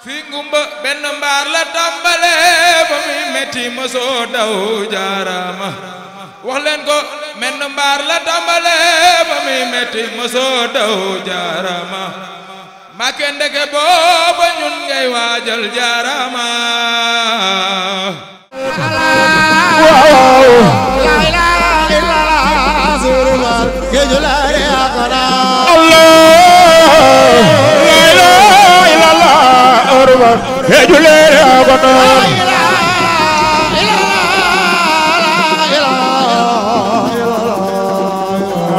fi ngumba benn mbaar la tàmbale ba muy metti mosoo daw jaarama wax leen ko menn mbaar la tàmbale ba muy metti mosoo daw jaarama Mbàkke ndeke booba ñun ngay waajal jaarama la ilaha illallah surulal gejulare akara Allah la ilaha illallah urban gejulare akara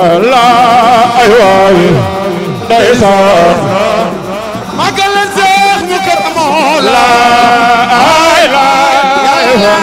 Allah aywa ndeysaan magal Seex ñu kër moo la ilaha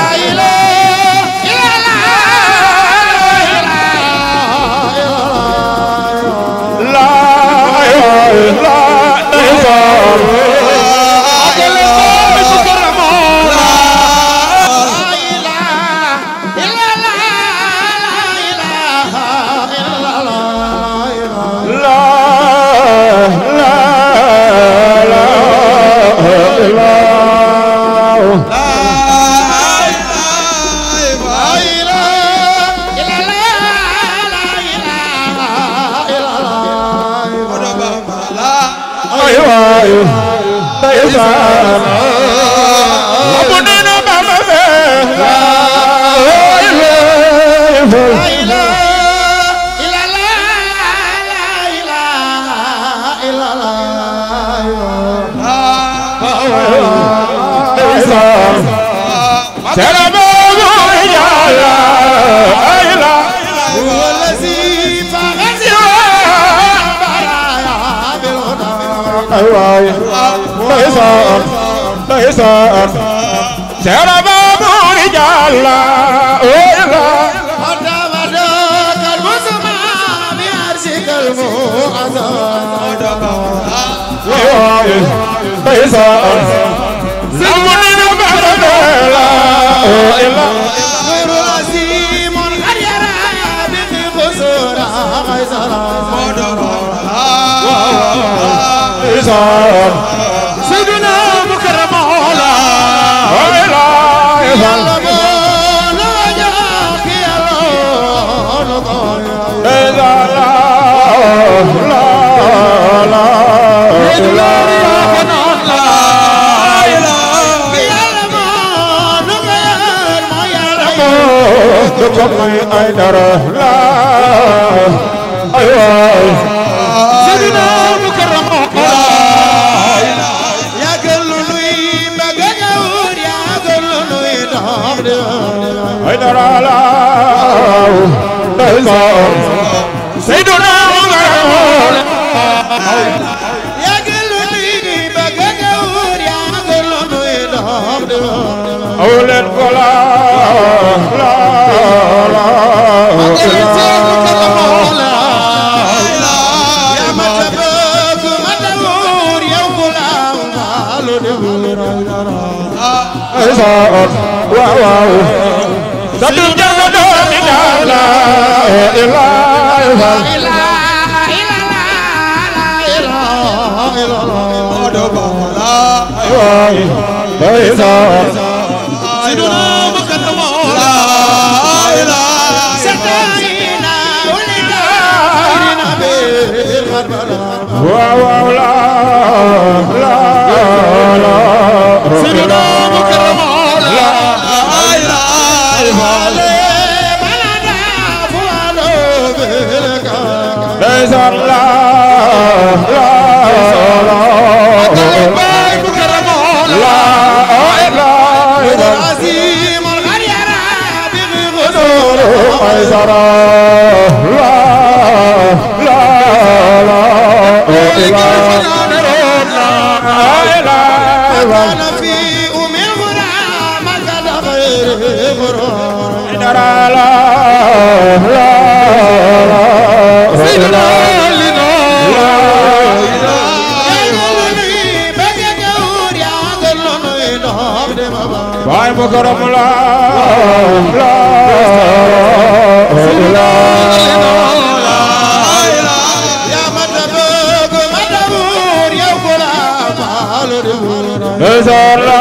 Hallelujah. ndeysaan la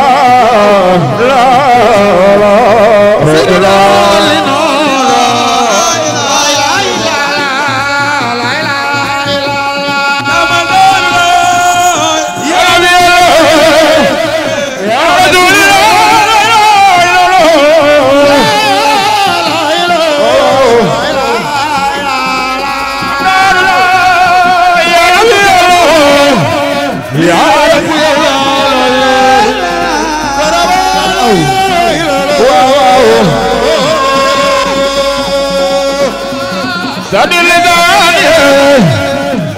Sadi lidani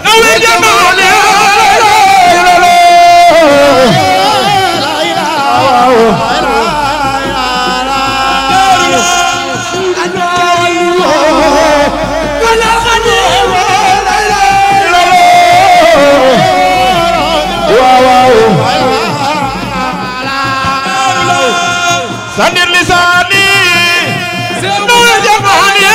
nawi jamani Sadi lisani nawi jamani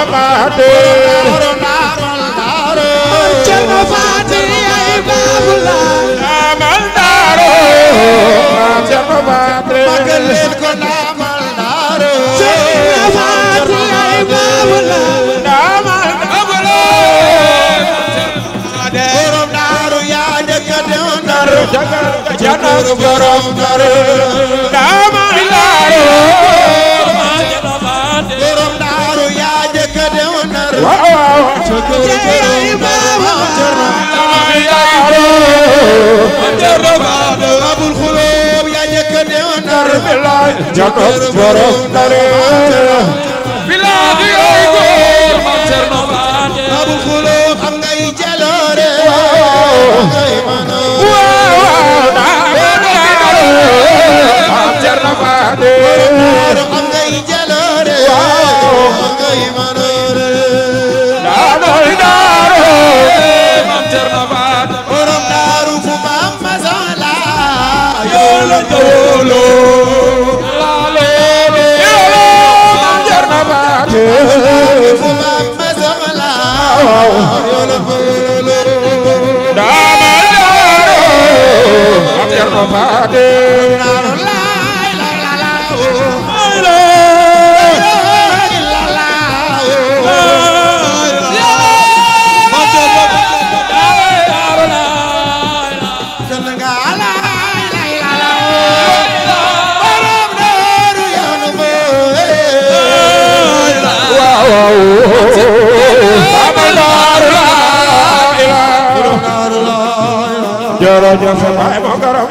Mate Cerno Faati ay Babula Amal Daro Cerno Mate magal leen ko Amal Daro Cerno Faati ay Babula Amal borom Daaru yaa njëkk a dem Ndar Jagal borom Ndar Amal Daro borom Daaru yaa njëkk a dem Ndar waaw Abul Xuloob yaa njëkk a dem Ndar Jagal borom Ndar bilaay yooyu góor ma Cerno Faate Abul Xuloob am ngay jaloore ngay manoore Cerno Faate am ngay jaloore ngay manoore Maam Cerno Faate borom Daaru fu maam masala Yolo Cerno Faate fu maam masala Cerno Faate jërëjëf baay mo garam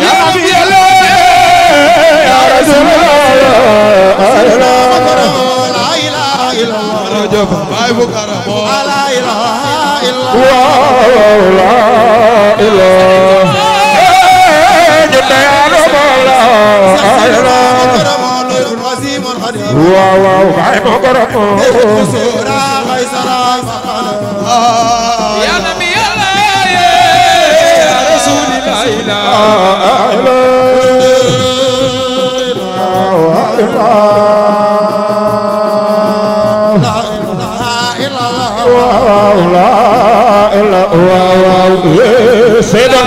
ya nabi yàlla ya rasulullah jërëjëf baay bu garam la ilaha illallah waaw baay mo garam ya nabi yàlla ya rasulillah Seydina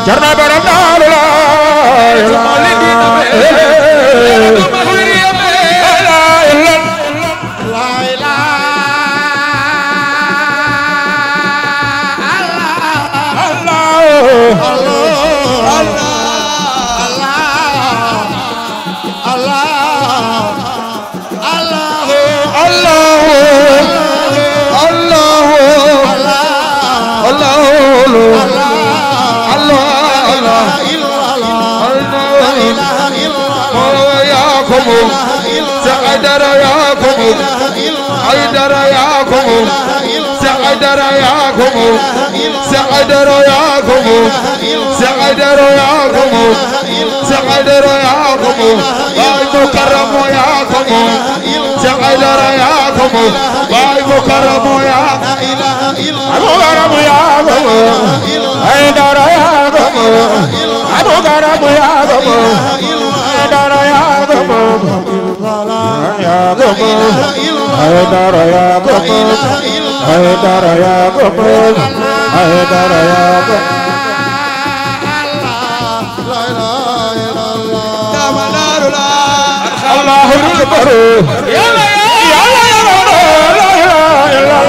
Cerno borom Daaru la Saidara Yakubu Saidara Yakubu Saidara Yakubu Saidara Yakubu Saidara Yakubu Saidara Yakubu Bay Mukarramu Yakubu Saidara Yakubu Bay Mukarramu Yakubu Mukarramu Yakubu Saidara Yakubu Mukarramu Yakubu Saidara Yakubu Haydara Yakubu Haydara Yakubu Haydara Yakubu Allahu Akbar ya la ya la ya la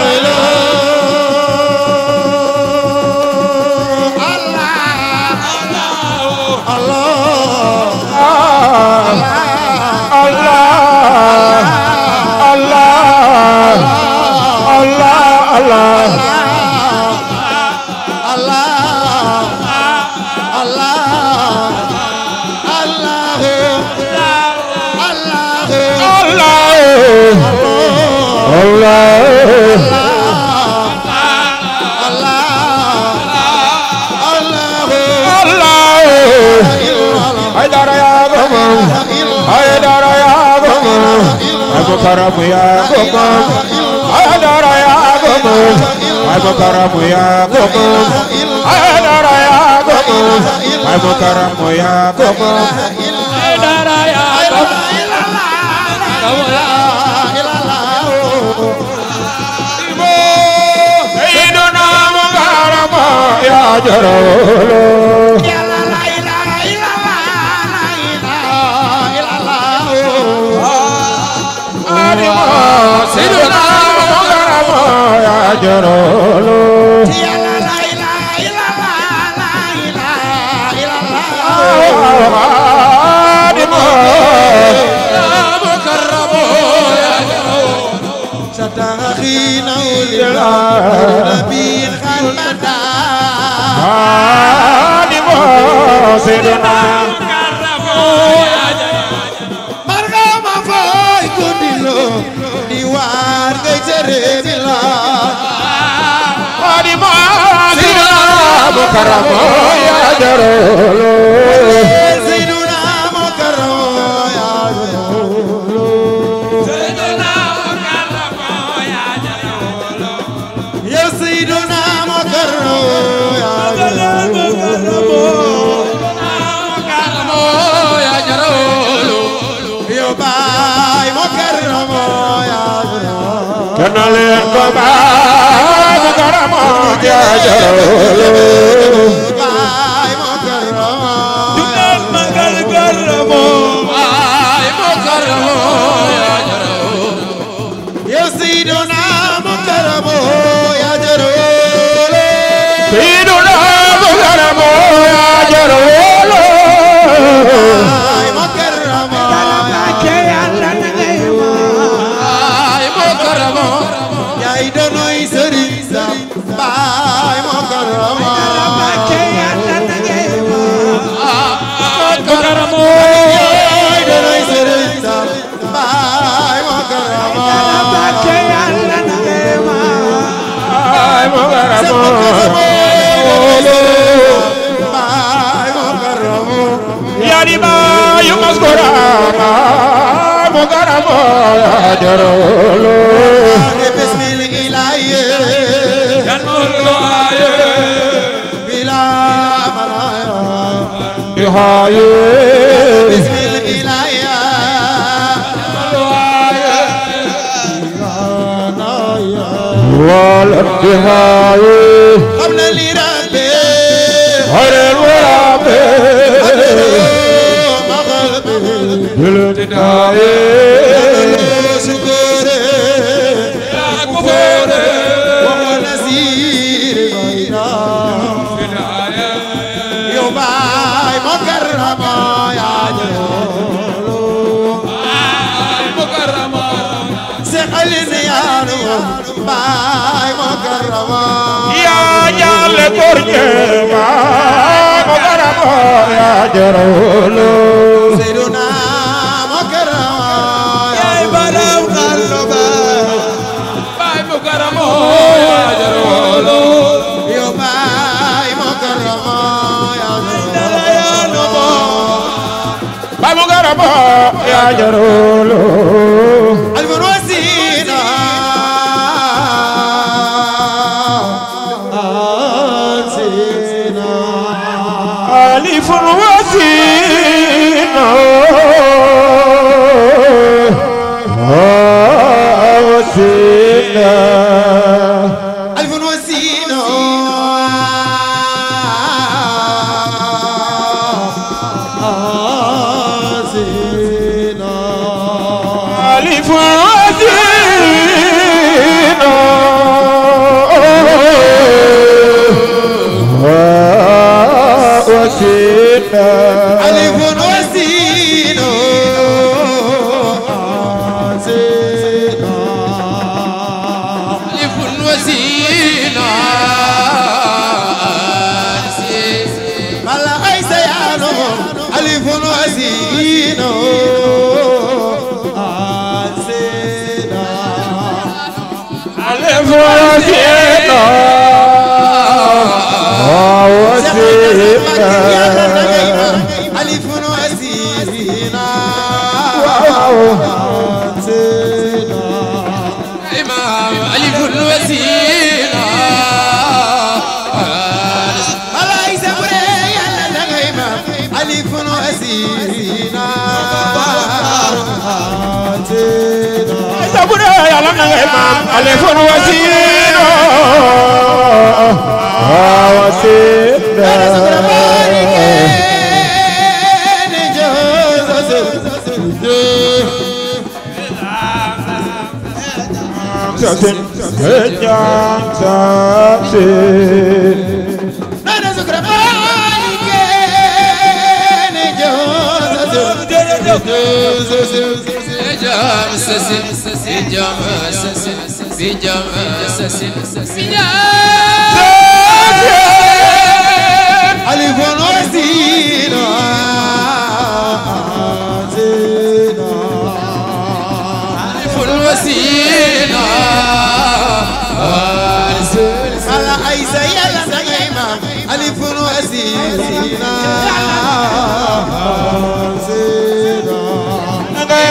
Haydara ya gomam Haydara ya gomam Abu Karam ya gomam Haydara ya gomam Abu Karam ya gomam Haydara ya gomam Abu Karam ya gomam Haydara ya gomam Sayyiduna Mukarram ya Jarolo Sayyiduna Mukarram ya Jarolo ستاخينا وللنبي خلدا Sayyiduna margama fay kundilo diwar ngay cerebila Sayyiduna Mukarram ya Jarolo Sayyiduna Mukarram ya Jarolo Sayyiduna Mukarram ya Jarolo ya Sayyiduna Mukarram ya Jarolo ya Jarolo yo bay Mukarram ya Jarolo Kenalen ko Baay Mukarram ya Jarolo bay Mukarram Jugal magal garamo bay Mukarram ya Jarolo ya Sayyiduna Mukarram ya Jarolo Sayyiduna Mukarram ya Jarolo bay Mukarram bay Mukarram yaay donoy Sëriñ Sam bay Mukarram yaay donoy Sëriñ Sam bay Mukarram Baay Mukarram bay Mukarram ya di Baay Mukarram Mukarram ya Jarolo bismillah yan molo aye bila malaya Haye bismillah wal Haye قبل الإرادة Hare Warabe مغرب Haye شكر كفور ونسير بينا يوم مكرم يا جلو مكرم سقلني يا نور باي مكرم ya jale korje ma Mukarram ya Jarolo سيدنا مكرم يا برام قلبا باي مكرم يا جرولو يا باي مكرم يا نور Baay Mukarram ya Jarolo المروسينا آتينا ألف وسينا وسينا المروسينا آتينا ألف وسينا وسينا ألف وسينا آتينا ألف وسينا بلا أي سيانو ألف وسينا آتينا ألف وسيلة وسيلة ألف وسيلة إمام ألف وسيلة ملاي سبري يلا إمام ألف وسيلة سبري يلا إمام ألف وسيلة ألف وسيلة الوسيلة على أي سيالة إمام ألف وسيلة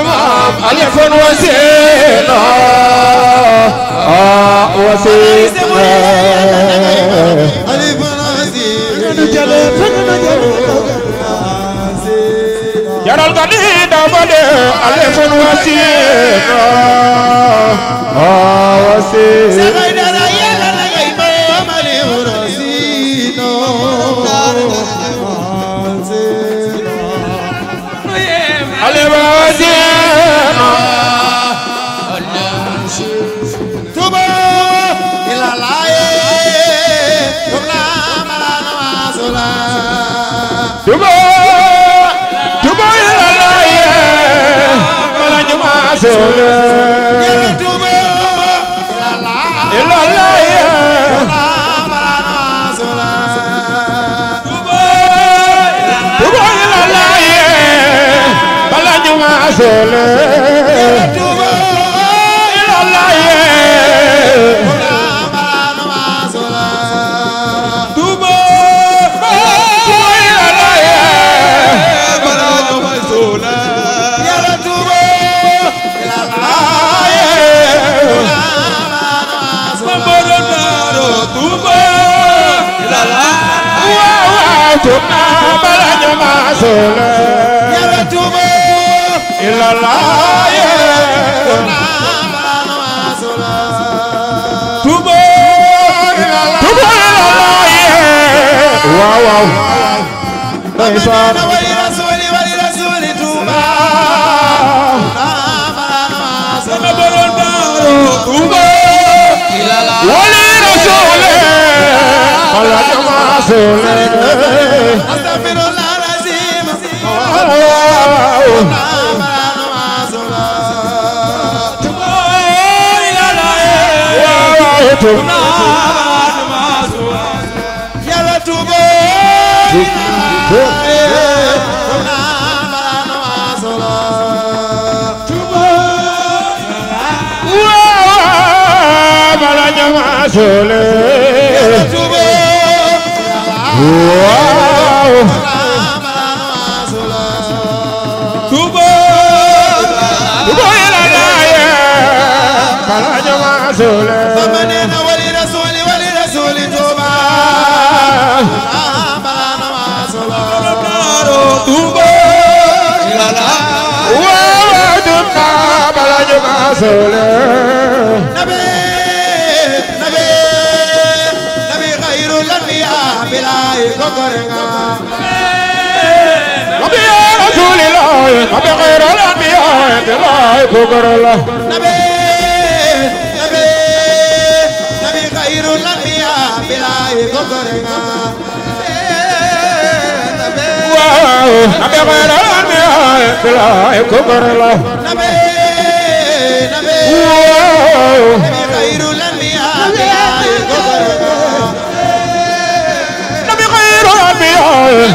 إمام ألف وسيلة وسيلة ألف يرى القديد بدي ألف وسيلة وسيلة ألف وسيلة توبا إلى الله توبنا ملانا واسولا توبا إلى الله ملا جمع سولا توبا إلى الله ملانا واسولا توبا إلى الله ملا جمع سولا توبا إلى الله ملانا واسولا توبا إلى الله ملانا واسولا يلا توبا إلى الله توبا إلى الله توبا بلا جمع سولا يلا توبا إلى الله ملانا واسولا توبا إلى الله واو أمننا ولرسول توبا ملانا واسولا توبا ولرسول على جمع سولا أستغفر الله العظيم ملانا واسولا يلا توبا ملانا واسولا بلا جمع سولا توبا واو ملانا واسولا توبا إلى الله بلا جمع سولا أمننا ولرسول توبا ملانا واسولا توبا إلى الله وادنا بلا جمع سولا نبي خير الأنبياء بلاي كوكرنا نبي رسول الله نبي خير الأنبياء بلا كبر الله نبي خير الأنبياء بلاي كوكرنا نبي خير الأنبياء بلا كبر الله نبي خير الأنبياء بلاي كوكرنا نبي خير الأنبياء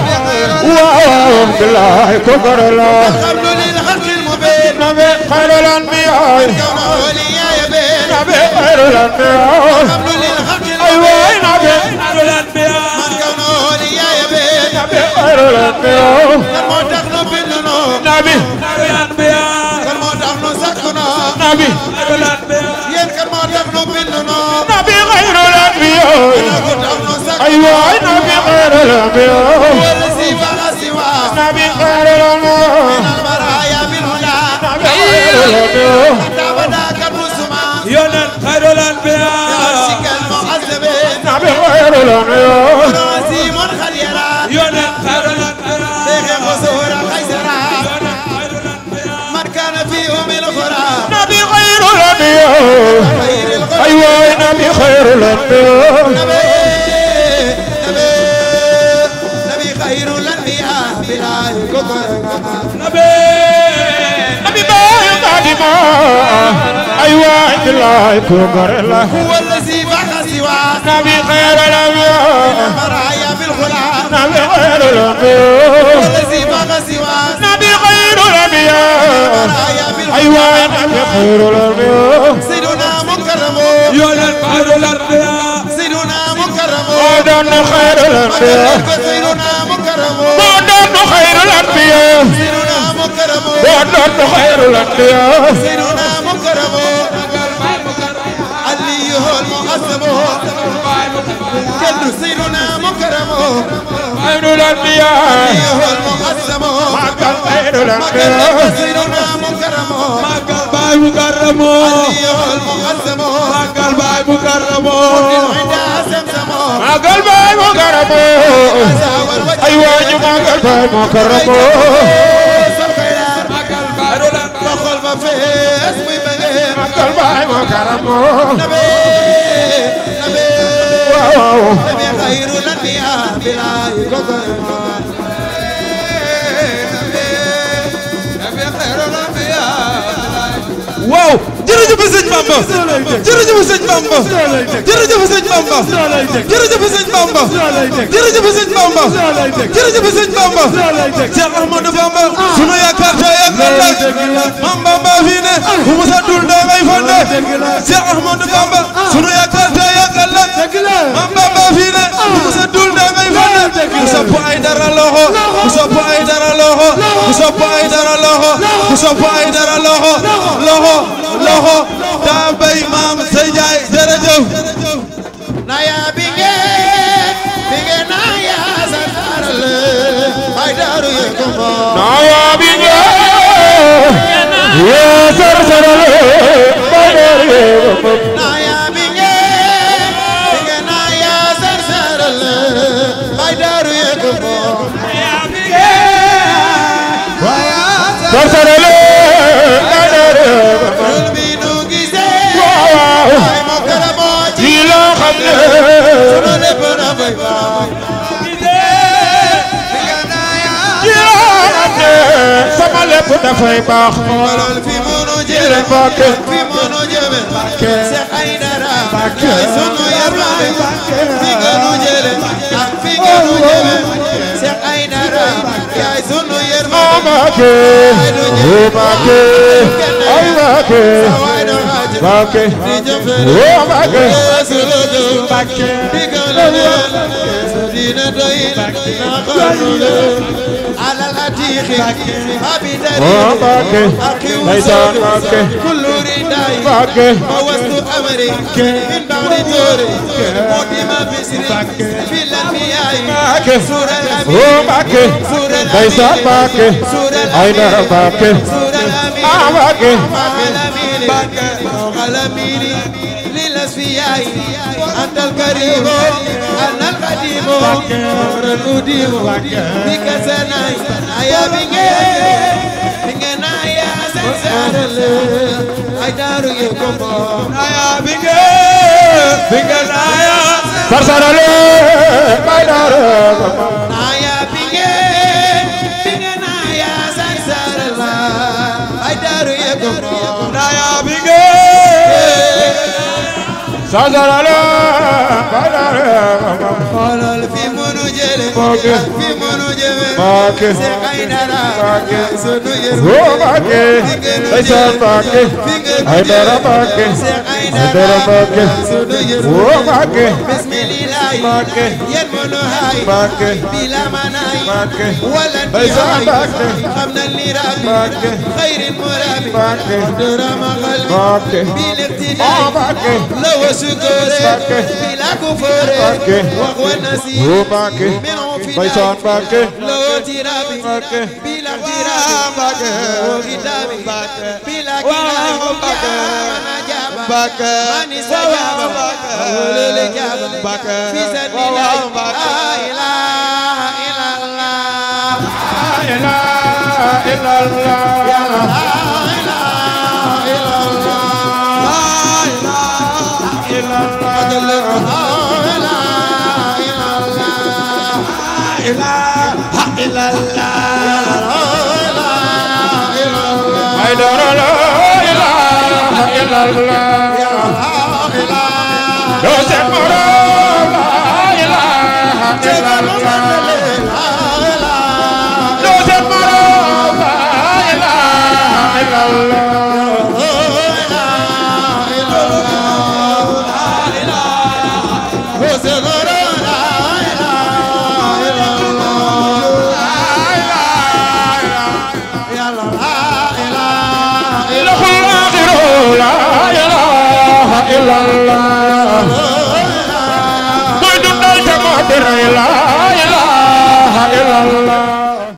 بلا كبر الله قبل للخلق المبين نبي خير الأنبياء كونه وليا يبين نبي خير الأنبياء أيوة نبي خير الأنبياء من كونه لي يا بيت نبي خير الأنبياء كالموت أخلو بلنو نبي خير الأنبياء كالموت أخلو سكنو نبي خير الأنبياء ين كالموت أخلو بلنو نبي خير الأنبياء كالموت أخلو سكنو أيوة نبي خير الأنبياء والذي بقى سواه نبي خير الأنبياء من البرايا بالهدى نبي خير الأنبياء تابدا كالرسما يونان خير الأنبياء يعشق المعذبين نبي خير الأنبياء وراسيم خليرا يونان خير الأنبياء بيخ قصور قيصرا من كان فيهم الغرى نبي خير الأنبياء خير الغرى أيوة نبي خير الأنبياء نبي خير الأنبياء بلا كفر نبي باي قادما أيوة الله كبر الله هو الذي بعث سواه نبي خير الأنبياء المرايا بالخلا نبي خير الأنبياء الذي بعث سواه نبي خير الأنبياء المرايا بالخلا أيوة نبي خير الأنبياء سيدنا مكرم يونان خير الأنبياء سيدنا مكرم ودن خير الأنبياء سيدنا مكرم ودن خير الأنبياء سيدنا مكرم ودن خير الأنبياء سيدنا مكرم علي هو المعظم كل سيدنا مكرم خير الأنبياء علي هو المعظم مكان خير مكان الأنبياء سيدنا مكرم مكان باي مكرم علي هو المعظم مكان باي مكرم عند سمسم مكان باي مكرم أيوة مكان باي مكرم بخل في اسمي بغير مكان باي مكرم نبي خير الانبياء بلا كفر نبي خير الانبياء waaw jërëjëf sëñ Bamba jërëjëf sëñ Bamba jërëjëf sëñ Bamba jërëjëf sëñ Bamba jërëjëf sëñ Bamba jërëjëf sëñ Bamba Cheikh Ahmadou Bamba sunu yaakaar tey ak ëllëg Mam Bamba fi ne ku musa dul da ngay fonde Cheikh Ahmadou Bamba sunu yaakaar tey ak ëllëg Mam Bamba fi ne ku musa dul da ngay fonde ku sopp ay dara loxo ku sopp ay dara loxo ku sopp ay dara loxo ku sopp ay dara loxo loxo loxo daa bay maam say jaay jërëjëf naya binge naya santaral ay daru yekombo naya binge ya sarsaral bay daru yekombo naya binge naya santaral ay daru yekombo naya binge sarsaral bay daru yekombo binu gise waaw ay mokaramo ci loo xam ne sunu lepp na bay ba sama lépp dafay baax xoolal fi mënu jële Mbàkke fi mënu jëme Cheikh Aïdara yaay sunu yërmande fi nga nu jële ak fi nga nu jëme Cheikh Aïdara yaay sunu yërmande Mbàkke Mbàkke ay Mbàkke waay do xaaj Mbàkke di jëfe Mbàkke sunu do di gëlale dina doy na xarule alal atiixi abidari Mbàkke ndeysaan Mbàkke kullu ridaay Mbàkke ma wastu amri min ba'di tori mutima bisri fil anbiya'i Mbàkke sural Mbàkke ndeysaan Mbàkke ay dara Mbàkke Mbàkke alamini lil asfiya'i anta al karim ana al qadim ranudim bika sanai aya binge na ya sansarale ay daru yekombo aya binge na ya sarsarale bay daru yekombo aya binge na ya sansarale ay daru yekombo aya binge sarsarale bay daru yekombo xoolal fi munu jële jële Mbacké fi mënu jëme Mbacké Cheikh Aïdara Mbacké sunu oh Mbacké ndeysaan Mbacké Aïdara Mbacké Aïdara Mbacké oh Mbacké bismillah Mbacké yéen mënu haay Mbacké bila manaay Mbacké wala ndeysaan Mbacké xam na li rabbi Mbacké xayrin murabi Mbacké درama قلبي Mbacké بالاقتداء Mbacké لو شكري بلا كفر وهو النسيب oh Mbacké منه في ndeysaan Mbacké لو ترابي Mbacké بلا اغتراب وكتابي بلا كلام من أجاب من استجاب أولي الإجابة في سبيل الله لا إله إلا الله لا إله إلا الله Aïdara la ilaha illallah do sen moro la ilaha illallah do sen moro la ilaha illallah la ilaha illallah